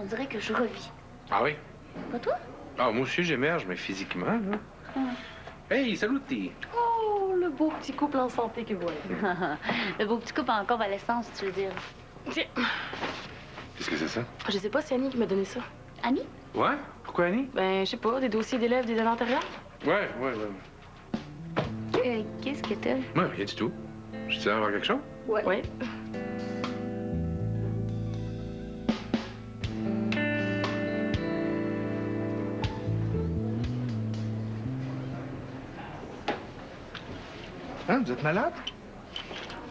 on dirait que je revis. Ah oui? Pas toi? Ah, moi aussi, j'émerge, mais physiquement, là. Hey, salut, t'es... Oh, le beau petit couple en santé que voilà. Le beau petit couple en convalescence, tu veux dire. Tiens, Qu'est-ce que c'est ça? je sais pas, c'est Annie qui m'a donné ça. Annie? Ouais? Pourquoi, Annie? Ben, je sais pas, des dossiers d'élèves des années antérieures. Ouais. Qu'est-ce que t'as? Ouais, rien du tout. Je tiens à avoir quelque chose? Ouais. Hein, vous êtes malade?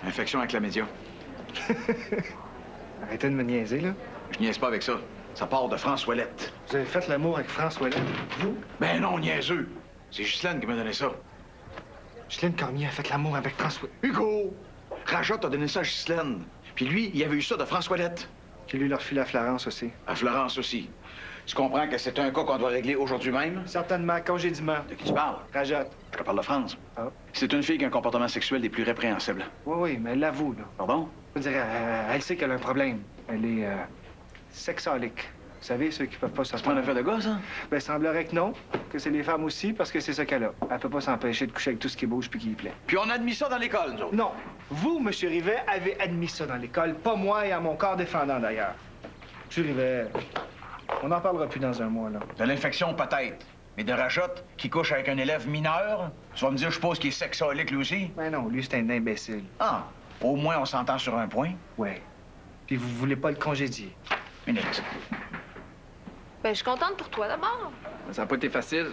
Infection avec la média. Arrêtez de me niaiser, là. Je niaise pas avec ça. Ça part de France Ouellette. Vous avez fait l'amour avec François Laine. Vous? Ben non, niaiseux. C'est Ghislaine qui m'a donné ça. Ghislaine Cormier a fait l'amour avec François... Hugo! Rajat a donné ça à Ghislaine. Puis lui, il avait eu ça de France Ouellette. Qui lui leur file à Florence aussi. À Florence aussi. Tu comprends que c'est un cas qu'on doit régler aujourd'hui même? Certainement, congédiement. De qui tu parles? Rajat. Je te parle de France. Ah. C'est une fille qui a un comportement sexuel des plus répréhensibles. Oui, mais elle l'avoue, là. Pardon? Je veux dire, elle sait qu'elle a un problème. Elle est sexaholique. Vous savez, ceux qui peuvent pas se... C'est pas une affaire de gars, ça? Ben, semblerait que non, que c'est les femmes aussi, parce que c'est ça qu'elle a. Elle peut pas s'empêcher de coucher avec tout ce qui bouge puis qui lui plaît. Puis on a admis ça dans l'école, nous autres. Non. Vous, M. Rivet, avez admis ça dans l'école, pas moi et à mon corps défendant, d'ailleurs. M. Rivet, on n'en parlera plus dans un mois, là. De l'infection, peut-être. Mais de Rajat, qui couche avec un élève mineur, tu vas me dire, je suppose qu'il est sexaholique, lui aussi? Ben non, lui, c'est un imbécile. Ah, au moins on s'entend sur un point. Ouais. Puis vous voulez pas le congédier. Minute. Ben, je suis contente pour toi d'abord. Ça n'a pas été facile.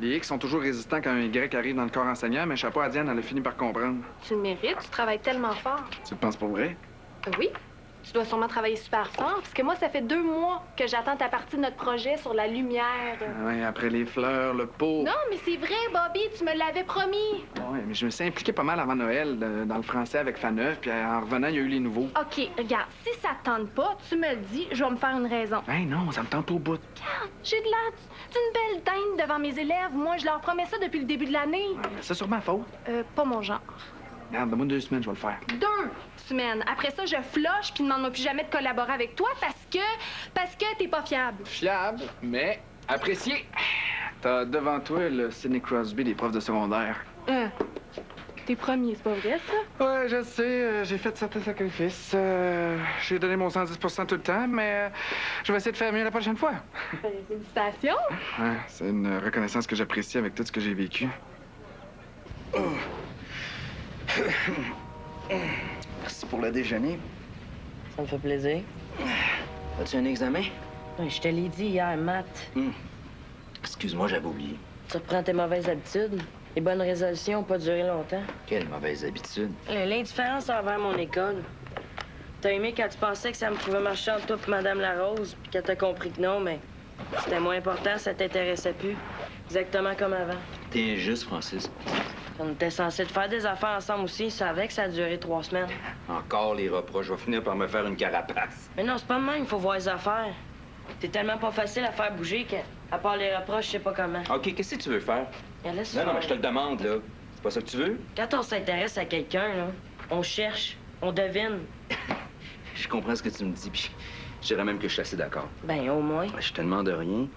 Les X sont toujours résistants quand un Y arrive dans le corps enseignant, mais chapeau à Diane, elle a fini par comprendre. Tu le mérites, tu travailles tellement fort. Tu le penses pour vrai? Oui. Tu dois sûrement travailler super fort, parce que moi, ça fait 2 mois que j'attends ta partie de notre projet sur la lumière. Ouais, après les fleurs, le pot. Non, mais c'est vrai, Bobby, tu me l'avais promis. Ouais, mais je me suis impliqué pas mal avant Noël dans le français avec Faneuf, puis en revenant, il y a eu les nouveaux. OK, regarde, si ça te tente pas, tu me le dis, je vais me faire une raison. Hey, non, ça me tente au bout. Regarde, j'ai de l'air d'une belle dinde devant mes élèves. Moi, je leur promets ça depuis le début de l'année. Ouais, c'est sûrement ma faute. Pas mon genre. Regarde, donne-moi 2 semaines, je vais le faire. 2 semaines. Après ça, je floche puis demande-moi plus jamais de collaborer avec toi parce que t'es pas fiable. Fiable, mais apprécié. T'as devant toi le Sidney Crosby des profs de secondaire. T'es premier, c'est pas vrai, ça? Ouais, je sais, j'ai fait certains sacrifices. J'ai donné mon 110 tout le temps, mais je vais essayer de faire mieux la prochaine fois. Félicitations. Ouais, c'est une reconnaissance que j'apprécie avec tout ce que j'ai vécu. Merci pour le déjeuner. Ça me fait plaisir. As-tu un examen? Ouais, je te l'ai dit hier, Matt. Excuse-moi, j'avais oublié. Tu reprends tes mauvaises habitudes. Les bonnes résolutions n'ont pas duré longtemps. Quelle mauvaise habitude. L'indifférence envers mon école. T'as aimé quand tu pensais que ça me pouvait marcher entre toi et Madame Larose, puis que t'as compris que non, mais c'était moins important, ça t'intéressait plus. Exactement comme avant. T'es injuste, Francis. On était censés de faire des affaires ensemble aussi. Je savais que ça a duré 3 semaines. Encore les reproches. Je vais finir par me faire une carapace. Mais non, c'est pas de même, il faut voir les affaires. C'est tellement pas facile à faire bouger qu'à part les reproches, je sais pas comment. OK, qu'est-ce que tu veux faire? Et laisse Non, faire. mais je te le demande, là. C'est pas ça que tu veux? Quand on s'intéresse à quelqu'un, là, on cherche, on devine. Je comprends ce que tu me dis, puis je dirais même que je suis assez d'accord. Ben, au moins. Je te demande rien,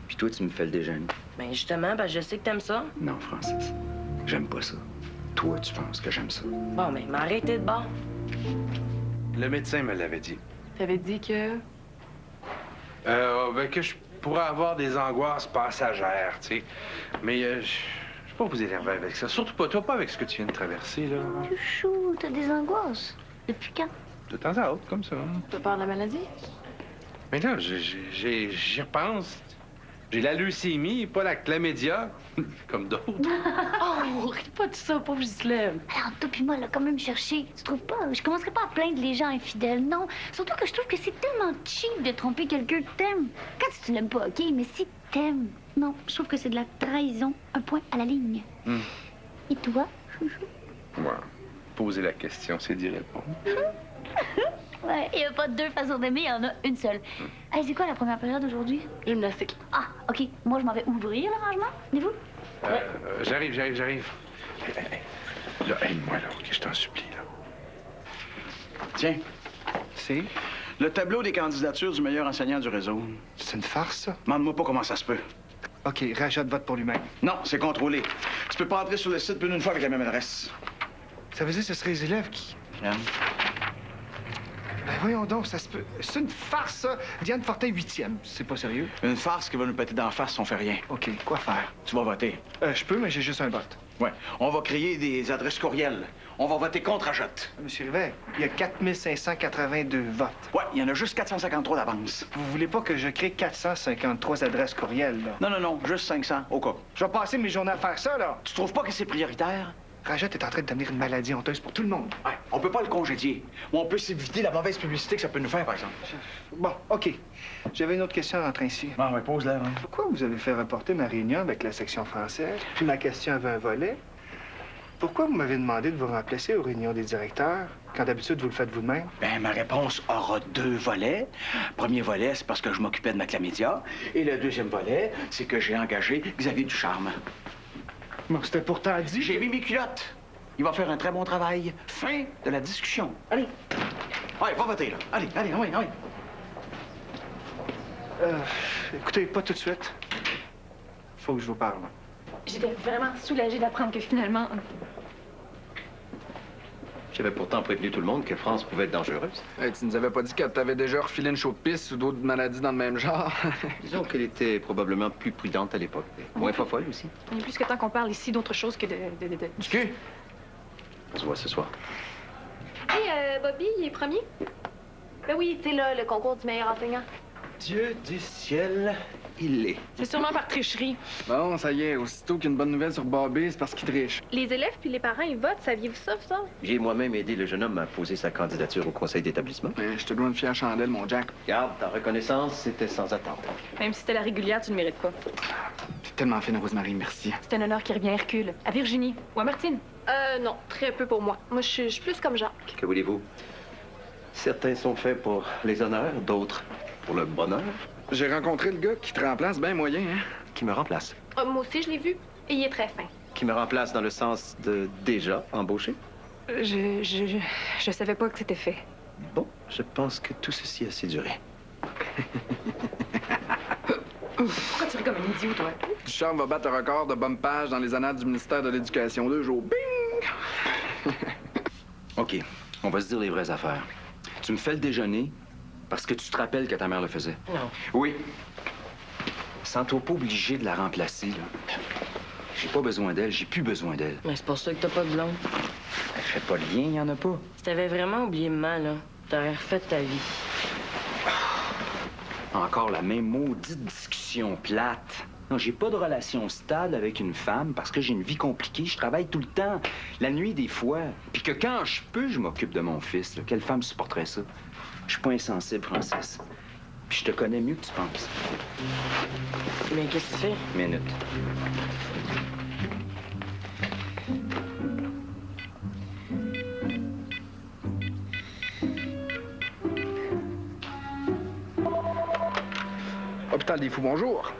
puis toi, tu me fais le déjeuner. Ben, justement, je sais que t'aimes ça. Non, Francis, j'aime pas ça. Toi, tu penses que j'aime ça. Bon, mais m'arrêtez de bord. Le médecin me l'avait dit. T'avais dit que... Ben que je pourrais avoir des angoisses passagères, tu sais. Mais je vais pas vous énerver avec ça. Surtout pas, toi, pas avec ce que tu viens de traverser, là. Chouchou, t'as des angoisses. Depuis quand? De temps à autre, comme ça. T'as peur de la maladie? Mais là, j'y repense. J'ai la leucémie, pas la chlamydia, comme d'autres. Oh, ris pas de ça, pauvre Ghislaine. Alors, toi puis moi, on l'a quand même cherché. Tu trouves pas? Je commencerai pas à plaindre les gens infidèles, non. Surtout que je trouve que c'est tellement cheap de tromper quelqu'un que t'aimes. Quand tu l'aimes pas, OK, mais si t'aimes, non, je trouve que c'est de la trahison. Un point à la ligne. Et toi, chouchou? Ouais. Poser la question, c'est d'y répondre. Ouais, il n'y a pas 2 façons d'aimer, il y en a une seule. Hey, c'est quoi la première période aujourd'hui? Gymnastique. Ah, OK. Moi, je m'en vais ouvrir le rangement. Venez-vous? J'arrive. Là, aide-moi, là, OK, je t'en supplie, là. Tiens, C'est? Le tableau des candidatures du meilleur enseignant du réseau. C'est une farce, ça? Demande-moi pas comment ça se peut. OK, Rajot vote pour lui-même. Non, c'est contrôlé. Tu peux pas entrer sur le site plus d'une fois avec la même adresse. Ça veut dire que ce serait les élèves qui... Regarde. Ben voyons donc, ça se peut... C'est une farce, ça. Diane Fortin, 8e. C'est pas sérieux? Une farce qui va nous péter d'en face si on fait rien. OK, quoi faire? Tu vas voter. Je peux, mais j'ai juste un vote. Ouais. On va créer des adresses courriels. On va voter contre Rajot. Monsieur Rivet, il y a 4582 votes. Ouais, il y en a juste 453 d'avance. Vous voulez pas que je crée 453 adresses courriels, là? Non, juste 500, au cas. Je vais passer mes journées à faire ça, là. Tu trouves pas que c'est prioritaire? Rajot est en train de devenir une maladie honteuse pour tout le monde. Ouais, on peut pas le congédier. Mais on peut s'éviter la mauvaise publicité que ça peut nous faire, par exemple. Bon, OK. J'avais une autre question en rentrant ici. Ah ouais, pose-la. Hein. Pourquoi vous avez fait reporter ma réunion avec la section française? Puis ma question avait un volet. Pourquoi vous m'avez demandé de vous remplacer aux réunions des directeurs, quand d'habitude vous le faites vous-même? Ben, ma réponse aura 2 volets. Premier volet, c'est parce que je m'occupais de ma chlamydia. Et le deuxième volet, c'est que j'ai engagé Xavier Ducharme. Bon, c'était pourtant dit. J'ai mis mes culottes. Il va faire un très bon travail. Fin de la discussion. Allez. Ouais, va voter, là. Allez. Écoutez, pas tout de suite. Faut que je vous parle. J'étais vraiment soulagée d'apprendre que finalement... J'avais pourtant prévenu tout le monde que France pouvait être dangereuse. Hey, tu nous avais pas dit que t'avais déjà refilé une chaude piste ou d'autres maladies dans le même genre? Disons qu'elle était probablement plus prudente à l'époque. Mais moins folle aussi. Il est plus que temps qu'on parle ici d'autre chose que de... Du cul. On se voit ce soir. Hey, Bobby, il est premier? Ben oui, tu sais, là, le concours du meilleur enseignant. Dieu du ciel, il l'est. C'est sûrement par tricherie. Bon, ça y est, aussitôt qu'une bonne nouvelle sur Bobby, c'est parce qu'il triche. Les élèves puis les parents, ils votent. Saviez-vous ça, ça? J'ai moi-même aidé le jeune homme à poser sa candidature au conseil d'établissement. Mais je te dois une fière chandelle, mon Jack. Garde, ta reconnaissance, c'était sans attente. Même si c'était la régulière, tu ne le mérites pas. T'es tellement fine, Rosemary, merci. C'est un honneur qui revient à Hercule. À Virginie. Ou à Martine. Non, très peu pour moi. Moi, je suis plus comme Jacques. Que voulez-vous? Certains sont faits pour les honneurs, d'autres pour le bonheur. J'ai rencontré le gars qui te remplace bien moyen, hein? Qui me remplace. Moi aussi, je l'ai vu. Et il est très fin. Qui me remplace dans le sens de déjà embauché. Je savais pas que c'était fait. Bon, je pense que tout ceci a assez duré. Pourquoi tu ris comme un idiot, toi? Ducharme va battre le record de bonne page dans les annales du ministère de l'Éducation. 2 jours. Bing! OK, on va se dire les vraies affaires. Tu me fais le déjeuner parce que tu te rappelles que ta mère le faisait. Non. Oui. Sens-toi pas obligé de la remplacer, là. J'ai pas besoin d'elle, j'ai plus besoin d'elle. Mais c'est pour ça que t'as pas de blonde. Elle fait pas de lien, y en a pas. Si t'avais vraiment oublié maman, là, t'aurais refait ta vie. Encore la même maudite discussion plate. Non, j'ai pas de relation stable avec une femme parce que j'ai une vie compliquée. Je travaille tout le temps, la nuit des fois. Puis que quand je peux, je m'occupe de mon fils. Là. Quelle femme supporterait ça? Je suis pas insensible, Francis. Puis je te connais mieux que tu penses. Mais qu'est-ce que tu fais? Minute. Hôpital des Fous, bonjour.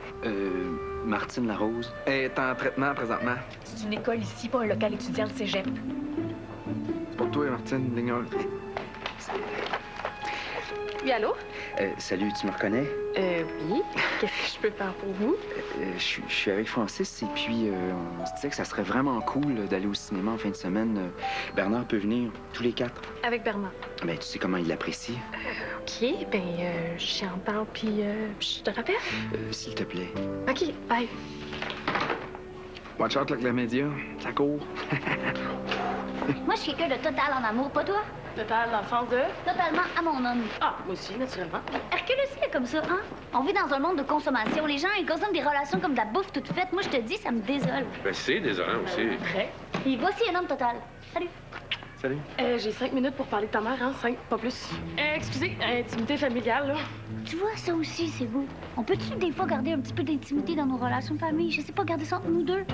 Martine Larose. Elle est en traitement présentement. C'est une école ici, pas un local étudiant de cégep. C'est pour toi, Martine, l'ignore. Oui, allô? Salut, tu me reconnais? Oui. Qu'est-ce que je peux faire pour vous? Je suis avec Francis et puis on se disait que ça serait vraiment cool d'aller au cinéma en fin de semaine. Bernard peut venir, tous les 4. Avec Bernard. Ben, tu sais comment il l'apprécie. OK, j'en parle, puis je te rappelle? S'il te plaît. OK, bye. Watch out, là, que la média, ça court. Moi, je suis quelqu'un de total en amour, pas toi? Total, dans le sens de... Totalement à mon homme. Ah, moi aussi, naturellement. Hercule aussi est comme ça, hein? On vit dans un monde de consommation. Les gens, ils consomment des relations comme de la bouffe toute faite. Moi, je te dis, ça me désole. Ben, c'est désolant aussi. Vrai. Et voici un homme total. Salut. Salut. J'ai 5 minutes pour parler de ta mère, hein? 5, pas plus. Excusez, intimité familiale, là. Tu vois, ça aussi, c'est beau. On peut-tu des fois garder un petit peu d'intimité dans nos relations de famille? Je sais pas, garder ça entre nous deux.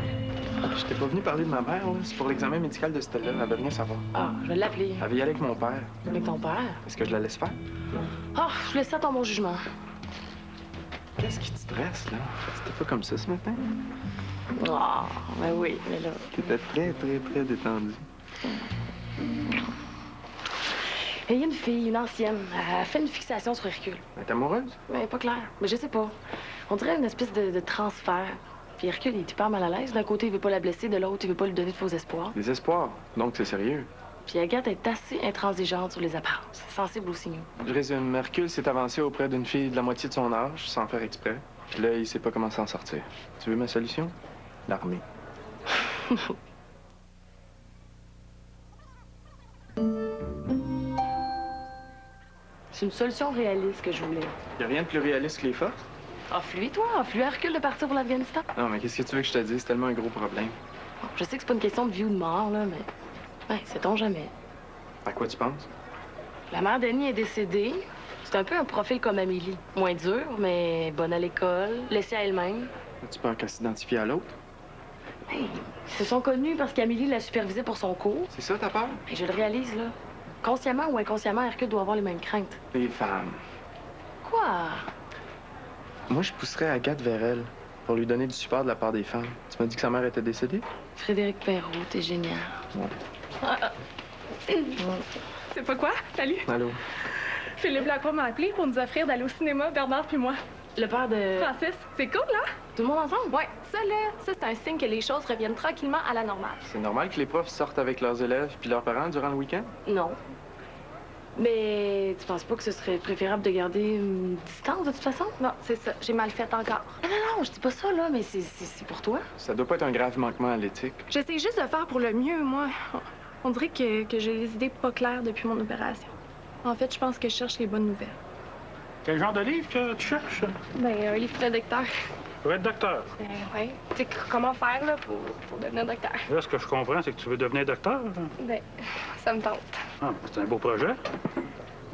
Je t'ai pas venu parler de ma mère, là. C'est pour l'examen médical de Stella. Elle veut rien savoir. Ah, je vais l'appeler. Elle veut y aller avec mon père. Avec ton père? Est-ce que je la laisse faire? Ah, je laisse ça à ton bon jugement. Qu'est-ce qui te stresse, là? C'était pas comme ça ce matin? Ah, ben oui, mais là... T'étais très détendu. Il y a une fille, une ancienne. Elle fait une fixation sur Hercule. Elle est amoureuse? Mais pas clair. Mais je sais pas. On dirait une espèce de transfert. Puis Hercule, il est super mal à l'aise. D'un côté, il veut pas la blesser, de l'autre, il veut pas lui donner de faux espoirs. Des espoirs. Donc, c'est sérieux. Puis Agathe est assez intransigeante sur les apparences. Sensible aux signaux. Je résume. Hercule s'est avancé auprès d'une fille de la moitié de son âge, sans faire exprès. Puis là, il sait pas comment s'en sortir. Tu veux ma solution? L'armée. C'est une solution réaliste que je voulais. Y a rien de plus réaliste que les forces? Offre-lui, toi. Offre-lui à Hercule de partir pour l'Afghanistan. Non, mais qu'est-ce que tu veux que je te dise? C'est tellement un gros problème. Bon, je sais que c'est pas une question de vie ou de mort, là, mais... Ben, sait-on jamais. À quoi tu penses? La mère d'Annie est décédée. C'est un peu un profil comme Amélie. Moins dur, mais bonne à l'école, laissée à elle-même. As-tu peur qu'elle s'identifie à l'autre? Hey, ils se sont connus parce qu'Amélie l'a supervisée pour son cours. C'est ça, ta peur? Et je le réalise, là. Consciemment ou inconsciemment, Hercule doit avoir les mêmes craintes. Les femmes. Quoi? Moi, je pousserais Agathe vers elle pour lui donner du support de la part des femmes. Tu m'as dit que sa mère était décédée? Frédéric Perrault, t'es génial. C'est pas quoi? Salut. Allô? Philippe Lacroix m'a appelé pour nous offrir d'aller au cinéma, Bernard puis moi. Le père de... Francis, c'est cool, là? Tout le monde ensemble? Ouais, ça, c'est un signe que les choses reviennent tranquillement à la normale. C'est normal que les profs sortent avec leurs élèves puis leurs parents durant le week-end? Non. Mais tu penses pas que ce serait préférable de garder une distance, de toute façon? Non, c'est ça. J'ai mal fait encore. Non, je dis pas ça, là, mais c'est pour toi. Ça doit pas être un grave manquement à l'éthique. J'essaie juste de faire pour le mieux, moi. On dirait que j'ai les idées pas claires depuis mon opération. En fait, je pense que je cherche les bonnes nouvelles. Quel genre de livre que tu cherches? Ben, un livre de docteur. Pour être docteur. Oui. Tu sais, comment faire, là, pour devenir docteur? Là, ce que je comprends, c'est que tu veux devenir docteur. Ben, ça me tente. Ah, c'est un beau projet.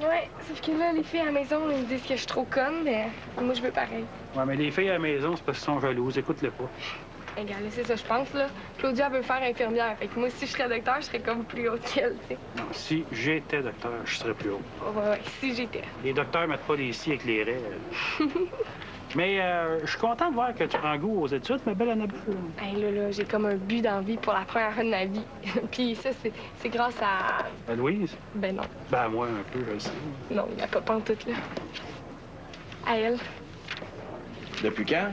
Ouais, sauf que là, les filles à la maison, ils me disent que je suis trop conne, mais moi, je veux pareil. Ouais, mais les filles à la maison, c'est parce qu'elles sont jalouses. Écoute-les pas. Regarde, c'est ça, je pense, là. Claudia veut faire infirmière. Fait que moi, si je serais docteur, je serais comme plus haute qu'elle, tu sais. Non, si j'étais docteur, je serais plus haut. Ouais, si j'étais. Les docteurs mettent pas des scies avec les raies. Mais je suis content de voir que tu prends goût aux études, ma belle Annabelle. Hey, là, j'ai comme un but d'envie pour la première fois de ma vie. Puis ça, c'est grâce à... À Louise? Ben non. Ben à moi, un peu, je le sais. Non, il n'y a pas pantoute, là. À elle. Depuis quand?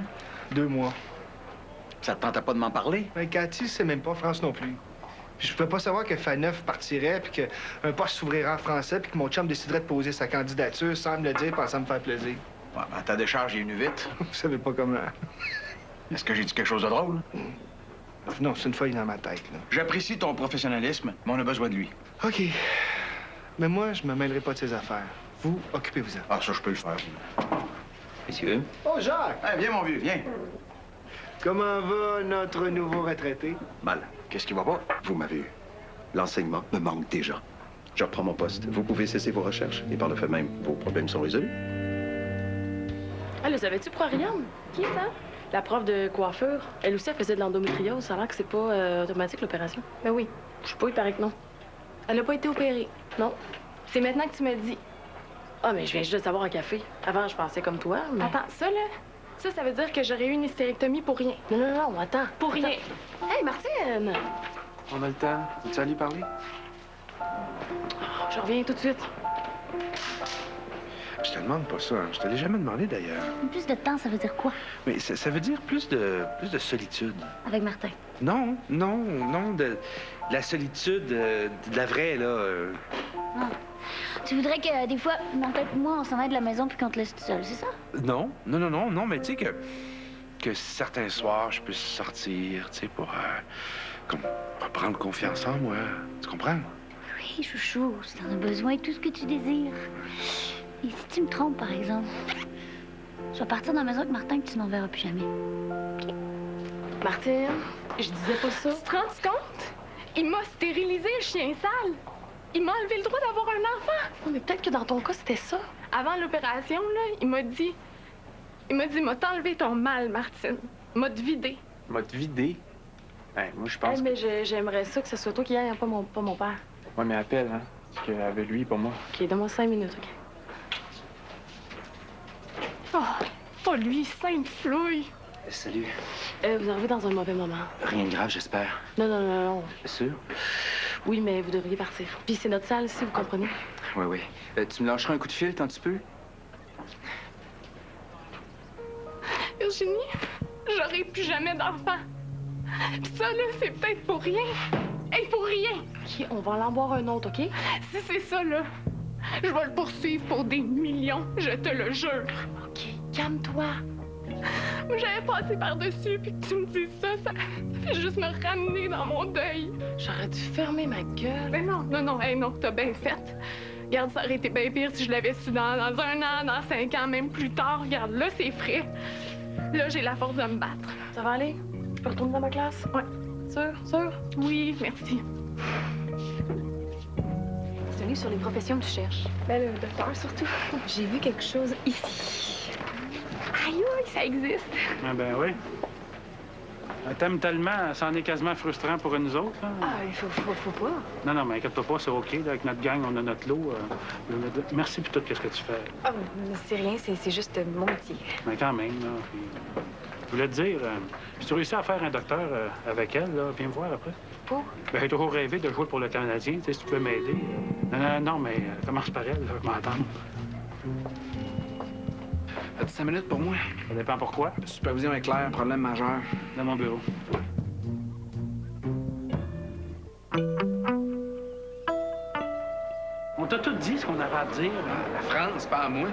2 mois. Ça te tentait pas de m'en parler? Mais Cathy, c'est même pas France non plus. Puis je pouvais pas savoir que Faneuf partirait, puis qu'un poste s'ouvrira en français, puis que mon chum déciderait de poser sa candidature sans me le dire, pensant me faire plaisir. Ouais, ben, ta décharge est venue vite. Vous savez pas comment. Est-ce que j'ai dit quelque chose de drôle? Non, c'est une feuille dans ma tête, là. J'apprécie ton professionnalisme, mais on a besoin de lui. OK. Mais moi, je me mêlerai pas de ses affaires. Vous, occupez-vous-en. Ah, ça, je peux le faire. Messieurs, Oh, Jacques! Hey, viens, mon vieux, viens. Comment va notre nouveau retraité? mal. Qu'est-ce qui va pas? Vous m'avez eu. L'enseignement me manque déjà. Je reprends mon poste. Vous pouvez cesser vos recherches et par le fait même, vos problèmes sont résolus. Ah, le savais-tu pour Ariane? Qui, ça? La prof de coiffure. Elle aussi, elle faisait de l'endométriose. Ça a l'air que c'est pas automatique, l'opération. Ben oui. Je sais pas, il paraît que non. Elle n'a pas été opérée. Non. C'est maintenant que tu me dis. Ah, mais je viens juste de savoir un café. Avant, je pensais comme toi, mais... Attends, ça, là, ça veut dire que j'aurais eu une hystérectomie pour rien. Non, attends. Pour rien. Hey, Martine! On a le temps. Veux-tu aller parler? Je reviens tout de suite. Je te demande pas ça. Hein. Je te l'ai jamais demandé, d'ailleurs. Plus de temps, ça veut dire quoi? Mais ça veut dire plus de solitude. Avec Martin. Non, de la solitude, de la vraie, là. Ah. Tu voudrais que des fois, Martin et moi, on s'en aille de la maison puis qu'on te laisse tout seul, c'est ça? Non, mais tu sais que certains soirs, je puisse sortir, tu sais, pour comme reprendre confiance en moi. Tu comprends? Oui, chouchou, si t'en as besoin, tout ce que tu désires. Et si tu me trompes, par exemple, je vais partir dans la maison avec Martin que tu n'en verras plus jamais. Martine, je disais pas ça. Tu te rends compte? Il m'a stérilisé, le chien sale. Il m'a enlevé le droit d'avoir un enfant. Oh, mais peut-être que dans ton cas, c'était ça. Avant l'opération, là, il m'a dit, m'a t'enlevé ton mal, Martine. M'a te vidé. M'a te vidé. Hey, moi, je pense Hey, mais j'aimerais ça que ce soit toi qui aille, pas mon père. que... Ouais, mais appelle, hein. Parce qu'avec lui, pas moi. OK, donne-moi 5 minutes, OK? Oh, lui, sainte flouille. Salut. Vous arrivez dans un mauvais moment. Rien de grave, j'espère. Non. Sûr? Oui, mais vous devriez partir. Puis c'est notre salle, si vous comprenez. Oui, oui. Tu me lâcheras un coup de fil quand tu peux? Virginie, j'aurai plus jamais d'enfant. Pis ça, là, c'est peut-être pour rien. Hey, pour rien! OK, on va en boire un autre, OK? Si c'est ça, là, je vais le poursuivre pour des millions, je te le jure. OK, calme-toi. J'avais passé par-dessus, puis que tu me dis ça, ça fait juste me ramener dans mon deuil. J'aurais dû fermer ma gueule. Mais non, hey, non, t'as bien fait. Regarde, ça aurait été bien pire si je l'avais su dans 1 an, dans 5 ans, même plus tard. Regarde, là, c'est frais. Là, j'ai la force de me battre. Ça va aller? Je peux retourner dans ma classe? Ouais. Sûr? Oui, merci. C'est un livre sur les professions que tu cherches. Ben, le docteur, surtout. J'ai vu quelque chose ici. Aïe, aïe, ça existe. Ah ben oui. T'aimes tellement, c'en est quasiment frustrant pour nous autres. Hein? Ah, il faut pas. Non, mais inquiète-toi pas, c'est OK. Là, avec notre gang, on a notre lot. Merci pour tout ce que tu fais. Ah, mais c'est rien, c'est juste mon métier. Mais quand même, là. Puis, je voulais te dire, si tu réussis à faire un docteur avec elle, là, viens me voir après. Pour? Ben, j'ai toujours rêvé de jouer pour le Canadien, tu sais, si tu peux m'aider. Non, mais commence par elle, là, je m'entends. As-tu 5 minutes pour moi? Ça dépend pourquoi. Supervision éclair, problème majeur. Dans mon bureau. On t'a tout dit ce qu'on avait à te dire. La France, pas à moi.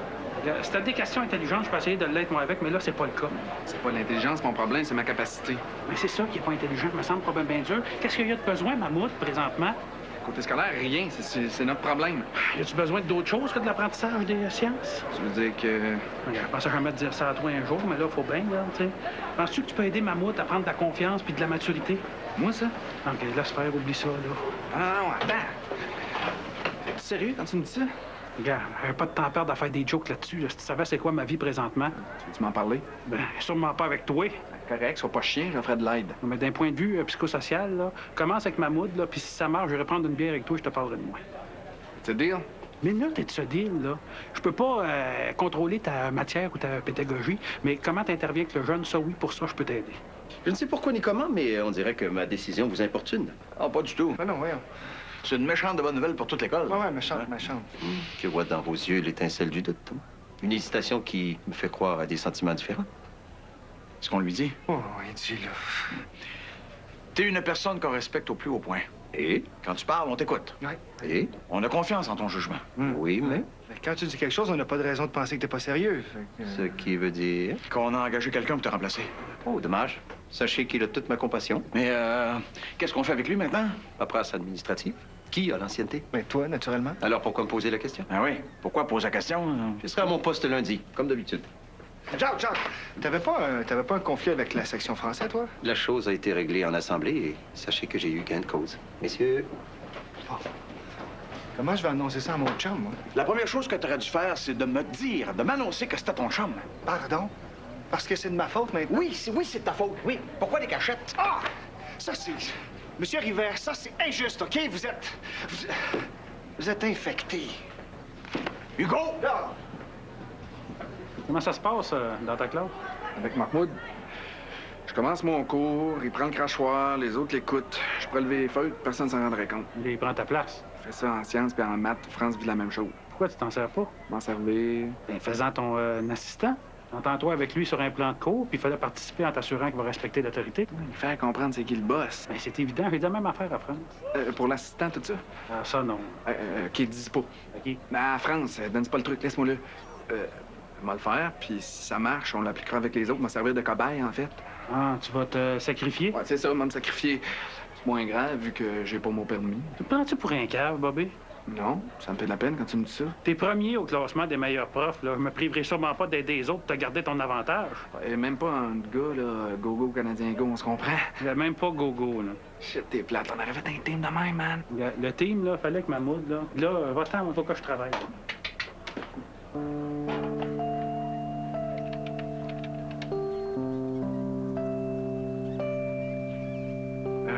Si t'as des questions intelligentes, je peux essayer de l'être moi avec, mais là, c'est pas le cas. C'est pas l'intelligence, mon problème, c'est ma capacité. Mais c'est ça qui est pas intelligent, me semble pas bien dur. Qu'est-ce qu'il y a de besoin, Mammouth, présentement? Côté scolaire, rien. C'est notre problème. Y a-tu besoin d'autre chose que de l'apprentissage des sciences? Tu veux dire que... Regarde, je pensais jamais te dire ça à toi un jour, mais là, faut bien, là, tu sais. Penses-tu que tu peux aider Mammouth à prendre de la confiance puis de la maturité? Moi, ça? OK, laisse faire, oublie ça, là. Non, attends. Es-tu sérieux quand tu me dis ça? Regarde, j'avais pas de temps à perdre à faire des jokes là-dessus. Là. Si tu savais c'est quoi ma vie présentement, Tu m'en parler? ben, sûrement pas avec toi. Correct, sois pas chien, j'offrais de l'aide. Mais d'un point de vue psychosocial, là, commence avec Mahmoud, là, puis si ça marche, je vais prendre une bière avec toi et je te parlerai de moi. C'est deal? Mais là, t'es de ce deal, là. Je peux pas contrôler ta matière ou ta pédagogie, mais comment t'interviens avec le jeune, ça, oui, pour ça, je peux t'aider. Je ne sais pourquoi ni comment, mais on dirait que ma décision vous importune. Ah, pas du tout. Ben non, voyons. C'est une méchante de bonne nouvelle pour toute l'école. Ouais, méchante. Je vois dans vos yeux l'étincelle du doute. Hein? Une hésitation qui me fait croire à des sentiments différents. Ce qu'on lui dit. Oh, ouais, dis là. T'es une personne qu'on respecte au plus haut point. Et? Quand tu parles, on t'écoute. Ouais. Et? On a confiance en ton jugement. Oui, mais? Mais quand tu dis quelque chose, on n'a pas de raison de penser que t'es pas sérieux. Fait que, Ce qui veut dire... Qu'on a engagé quelqu'un pour te remplacer. Oh, dommage. Sachez qu'il a toute ma compassion. Mais, qu'est-ce qu'on fait avec lui maintenant? Paperasse administrative. Qui a l'ancienneté? Ben toi, naturellement. Alors pourquoi me poser la question? Ah oui. Pourquoi poser la question? Je serai à mon poste lundi, comme d'habitude. Jacques, t'avais pas un conflit avec la section française, toi? La chose a été réglée en assemblée et sachez que j'ai eu gain de cause. Messieurs, Comment je vais annoncer ça à mon chum, moi? La première chose que t'aurais dû faire, c'est de me dire, de m'annoncer que c'était ton chum. Pardon? Parce que c'est de ma faute maintenant? Oui, c'est de ta faute. Oui. Pourquoi des cachettes? Ah! Ça, c'est... Monsieur River, ça, c'est injuste, OK? Vous êtes infecté. Hugo! Là! Comment ça se passe dans ta classe? Avec Mahmoud, je commence mon cours, il prend le crachoir, les autres l'écoutent. Je pourrais lever les feuilles, personne ne s'en rendrait compte. Il prend ta place. Je fais ça en sciences puis en maths. France vit la même chose. Pourquoi tu t'en sers pas? M'en servir. Ben, faisant ton assistant. Entends-toi avec lui sur un plan de cours, puis il fallait participer en t'assurant qu'il va respecter l'autorité. Il faire comprendre c'est qui le boss. Ben, c'est évident, j'ai dit la même affaire à France. Pour l'assistant, tout ça. Ah, ça, non. Qui le disent pas. OK. Mais à France, donne pas le truc, laisse-moi-le. On va le faire, puis si ça marche, on l'appliquera avec les autres. On va servir de cobaye, en fait. Ah, tu vas te sacrifier? Ouais, c'est ça, on va me sacrifier. C'est moins grave, vu que j'ai pas mon permis. Tu te prends-tu pour un cave, Bobby? Non, ça me fait de la peine quand tu me dis ça. T'es premier au classement des meilleurs profs, là. Je me priverai sûrement pas d'aider les autres pour te garder ton avantage. Et même pas un gars, là, go-go, Canadien go, on se comprend. Il a même pas go-go, là. Shit, t'es plate, on aurait fait un team de même, man. Le team, là, fallait que Mahmoud, là... Là, va-t'en, il faut que je travaille.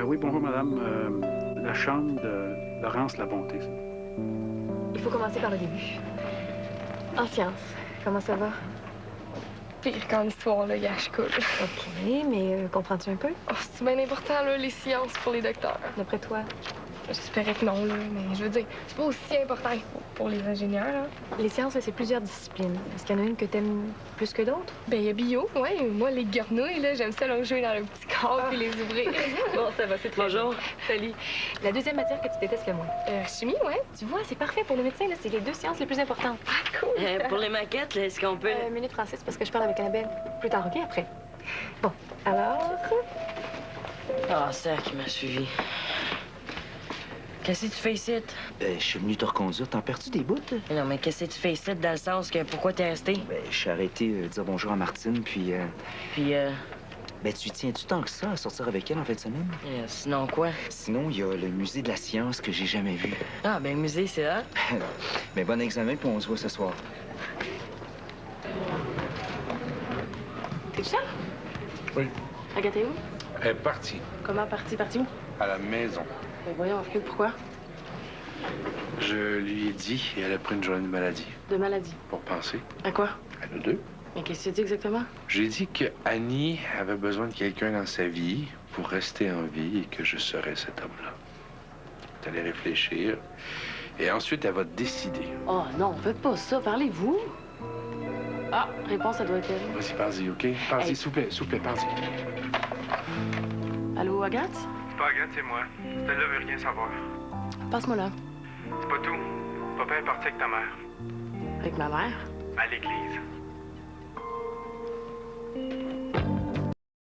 Oui, bonjour, madame. La chambre de Laurence Labonté, ça. Il faut commencer par le début. En sciences, comment ça va? Pire qu'en histoire, là, gars, je coule. OK, mais comprends-tu un peu? Oh, c'est bien important, là, les sciences pour les docteurs. D'après toi? J'espérais que non, là, mais je veux dire, c'est pas aussi important pour les ingénieurs, là. Les sciences, c'est plusieurs disciplines. Est-ce qu'il y en a une que t'aimes plus que d'autres? Ben, il y a bio, ouais. Moi, les grenouilles, là, j'aime ça leur jouer dans le petit corps puis les ouvrir. Bon, ça va, c'est très Bonjour. bien. Salut. La deuxième matière que tu détestes le moins? Chimie, ouais. Tu vois, c'est parfait pour le médecin, là. C'est les deux sciences les plus importantes. Ah, cool. Pour les maquettes, là, est-ce qu'on peut... Minute Francis, parce que je parle avec Annabelle. Plus tard, OK? Après. Bon, alors... Ah, ça qui m'a suivi. Qu'est-ce que tu fais ici? Je suis venu te reconduire. T'en perds-tu des bouts? Mais non, mais qu'est-ce que tu fais ici dans le sens que pourquoi t'es resté? Je suis arrêté de dire bonjour à Martine, puis... Puis, tu tiens-tu tant que ça à sortir avec elle en fin de semaine? sinon quoi? Sinon, il y a le musée de la science que j'ai jamais vu. Ah, ben, le musée, c'est là. Mais bon examen, puis on se voit ce soir. T'es ça? Oui. Agathe est où? Elle est partie. Comment partie? Partie où? À la maison. Ben voyons, Phil, pourquoi? Je lui ai dit et elle a pris une journée de maladie. De maladie. Pour penser À quoi? à nous deux. Mais qu'est-ce que tu dis exactement? J'ai dit que Annie avait besoin de quelqu'un dans sa vie pour rester en vie et que je serais cet homme-là. Elle allait réfléchir et ensuite elle va décider. Oh non, faites pas ça, parlez-vous. Ah, réponse, ça doit être elle. Vas-y, parle-y, OK? Parle-y, Hey. s'il vous plaît, parle-y. Allô, Agathe? C'est pas Agathe, c'est moi. Stella veut rien savoir. Passe-moi là. C'est pas tout. Papa est parti avec ta mère. Avec ma mère? À l'église.